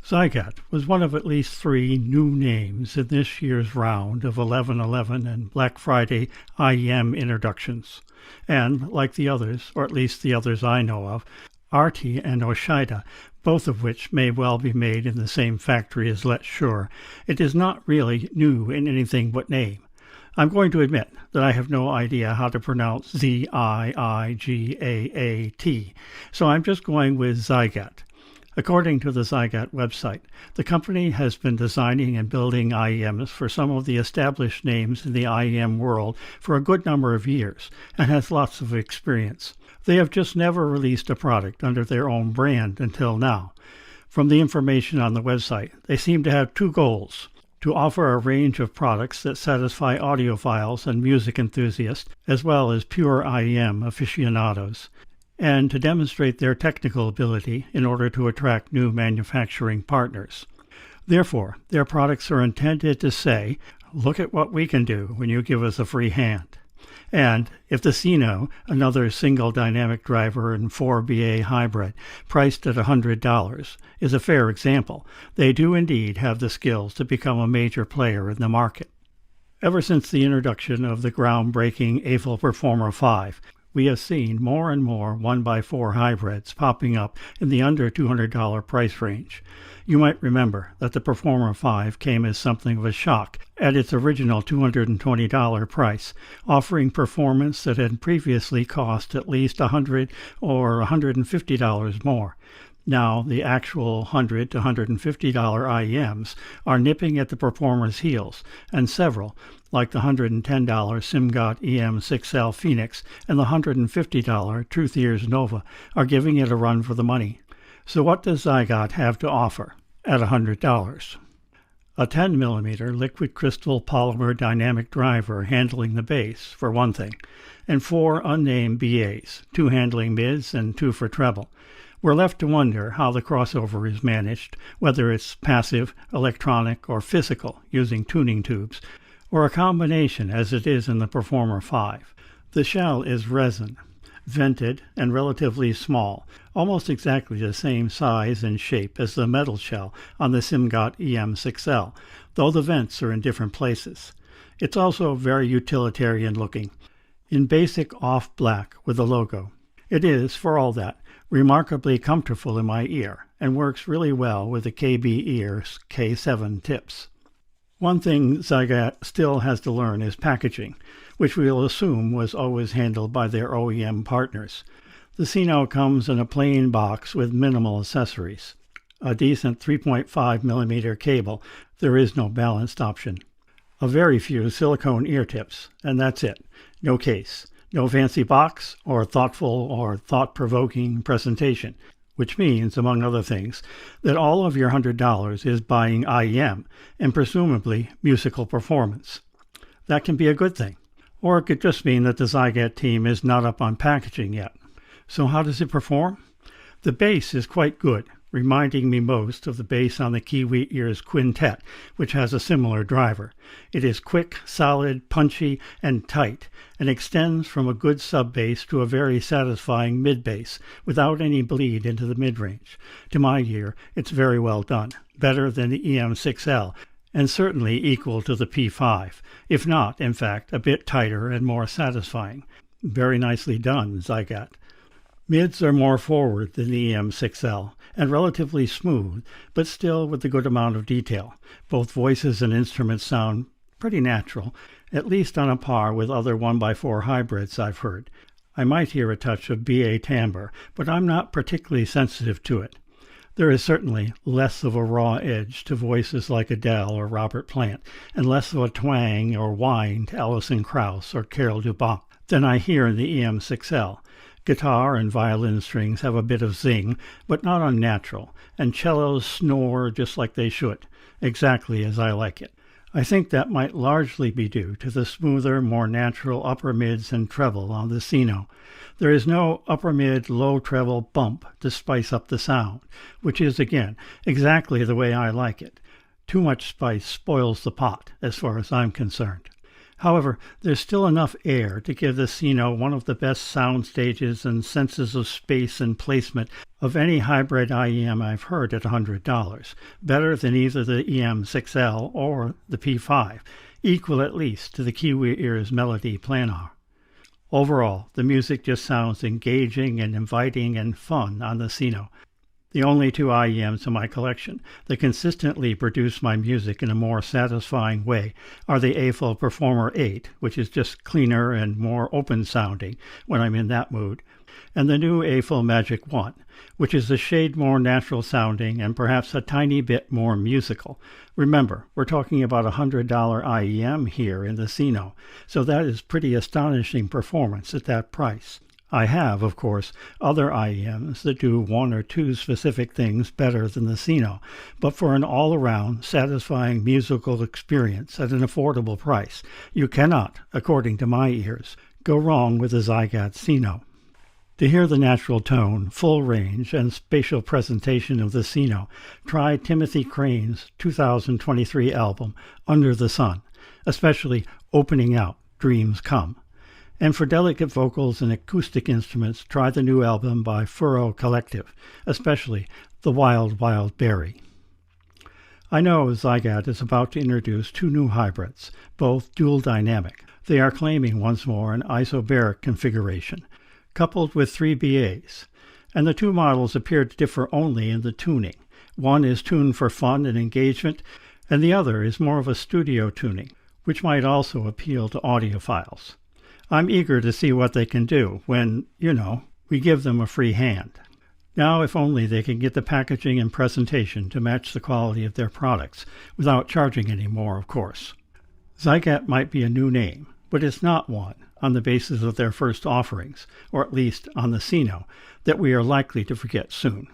ZiiGaat was one of at least 3 new names in this year's round of 11/11 and Black Friday IEM introductions. And, like the others, or at least the others I know of, Arti and Oshida, both of which may well be made in the same factory as Let's Sure, it is not really new in anything but name. I'm going to admit that I have no idea how to pronounce ZiiGaat, so I'm just going with ZiiGaat. According to the ZiiGaat website, the company has been designing and building iems for some of the established names in the IEM world for a good number of years and has lots of experience. They have just never released a product under their own brand until now. From the information on the website, they seem to have 2 goals: to offer a range of products that satisfy audiophiles and music enthusiasts, as well as pure IEM aficionados, and to demonstrate their technical ability in order to attract new manufacturing partners. Therefore, their products are intended to say, "Look at what we can do when you give us a free hand." And if the Cinno, another single dynamic driver and 4BA hybrid, priced at $100, is a fair example, they do indeed have the skills to become a major player in the market. Ever since the introduction of the groundbreaking Aful Performer 5, we have seen more and more 1x4 hybrids popping up in the under $200 price range. You might remember that the Performer 5 came as something of a shock at its original $220 price, offering performance that had previously cost at least $100 or $150 more. Now, the actual $100 to $150 IEMs are nipping at the Performer's heels, and several, like the $110 Simgot EM6L Phoenix and the $150 Truthears Nova, are giving it a run for the money. So what does ZiiGaat have to offer at $100? A 10mm liquid crystal polymer dynamic driver handling the bass, for one thing, and 4 unnamed BAs, 2 handling mids and 2 for treble. We're left to wonder how the crossover is managed, whether it's passive, electronic, or physical, using tuning tubes, or a combination as it is in the Performer 5. The shell is resin, vented, and relatively small, almost exactly the same size and shape as the metal shell on the Simgot EM6L, though the vents are in different places. It's also very utilitarian looking, in basic off-black with a logo. It is, for all that, remarkably comfortable in my ear and works really well with the KB Ears K7 tips. One thing ZiiGaat still has to learn is packaging, which we'll assume was always handled by their OEM partners. The Cinno comes in a plain box with minimal accessories. A decent 3.5mm cable, there is no balanced option. A very few silicone ear tips, and that's it. No case. No fancy box or thoughtful or thought-provoking presentation, which means, among other things, that all of your $100 is buying IEM and presumably musical performance. That can be a good thing, or it could just mean that the ZiiGaat team is not up on packaging yet. So how does it perform? The bass is quite good, reminding me most of the bass on the Kiwi Ears Quintet, which has a similar driver. It is quick, solid, punchy, and tight, and extends from a good sub-bass to a very satisfying mid-bass, without any bleed into the mid-range. To my ear, it's very well done, better than the EM6L, and certainly equal to the P5, if not, in fact, a bit tighter and more satisfying. Very nicely done, ZiiGaat. Mids are more forward than the EM6L, and relatively smooth, but still with a good amount of detail. Both voices and instruments sound pretty natural, at least on a par with other 1x4 hybrids I've heard. I might hear a touch of BA timbre, but I'm not particularly sensitive to it. There is certainly less of a raw edge to voices like Adele or Robert Plant, and less of a twang or whine to Alison Krauss or Carole Dubach than I hear in the EM6L. Guitar and violin strings have a bit of zing, but not unnatural, and cellos snore just like they should, exactly as I like it. I think that might largely be due to the smoother, more natural upper mids and treble on the Cinno. There is no upper mid, low treble bump to spice up the sound, which is, again, exactly the way I like it. Too much spice spoils the pot, as far as I'm concerned. However, there's still enough air to give the Cinno one of the best sound stages and senses of space and placement of any hybrid IEM I've heard at $100, better than either the EM6L or the P5, equal at least to the Kiwi Ears Melody Planar. Overall, the music just sounds engaging and inviting and fun on the Cinno. The only two IEMs in my collection that consistently produce my music in a more satisfying way are the Aful Performer 8, which is just cleaner and more open-sounding when I'm in that mood, and the new Aful Magic 1, which is a shade more natural-sounding and perhaps a tiny bit more musical. Remember, we're talking about a $100 IEM here in the Cinno, so that is pretty astonishing performance at that price. I have, of course, other IEMs that do one or two specific things better than the Cinno, but for an all-around, satisfying musical experience at an affordable price, you cannot, according to my ears, go wrong with the ZiiGaat Cinno. To hear the natural tone, full range, and spatial presentation of the Cinno, try Timothy Crane's 2023 album, Under the Sun, especially Opening Out, Dreams Come. And for delicate vocals and acoustic instruments, try the new album by Furrow Collective, especially The Wild Wild Berry. I know ZiiGaat is about to introduce two new hybrids, both dual dynamic. They are claiming once more an isobaric configuration, coupled with 3 BAs, and the two models appear to differ only in the tuning. One is tuned for fun and engagement, and the other is more of a studio tuning, which might also appeal to audiophiles. I'm eager to see what they can do when, we give them a free hand. Now, if only they can get the packaging and presentation to match the quality of their products, without charging any more, of course. ZiiGaat might be a new name, but it's not one, on the basis of their first offerings, or at least on the Cinno, that we are likely to forget soon.